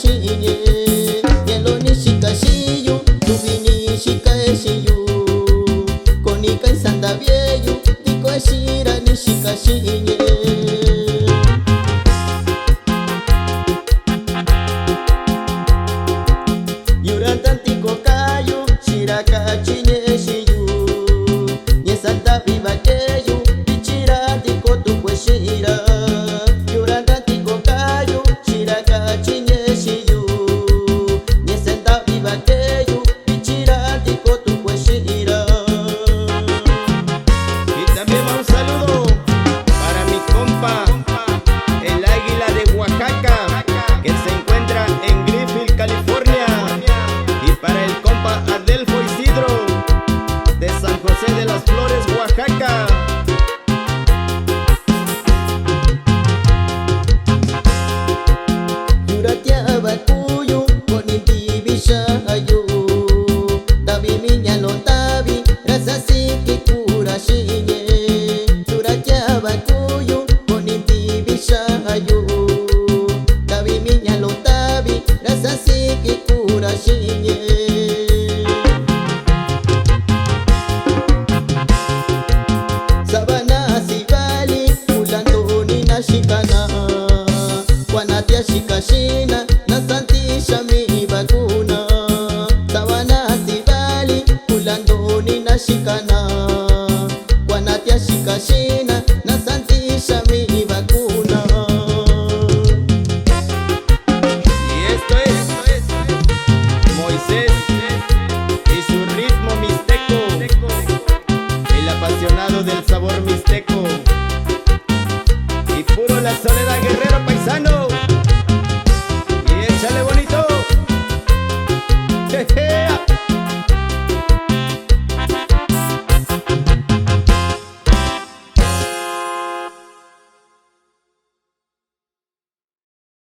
shiye yelo ni shika shiyu tubini shika shiyu konika sanda vieyu tiko shira ni shika shiye yuratan tiko kayu shiraka chinye shiyu ni sanda viva keyu pichira tiko tukwe shira yuratan tiko kayu shiraka chinye shiyu ni sanda viva keyu pichira tiko tukwe shira. Y también va un saludo para mi compa, el águila de Oaxaca, que se encuentra en Greenfield, California. Y para el compa Adelfo Isidro, de San José de las Flores, Oaxaca. Yuratia abakuyu koniti bishayu tabi minya lo tabi rasa siki kura shinye yuratia abakuyu koniti bishayu tabi minya lo tabi rasa siki kura shinye. Sabana sibali mulando nina shikana wanatia shikashina na santisha mibakuna sawana sibali kulando nina shikana wanatia shikashina na santisha mibakuna. Y esto es Moisés y su ritmo mixteco, el apasionado del sabor mixteco.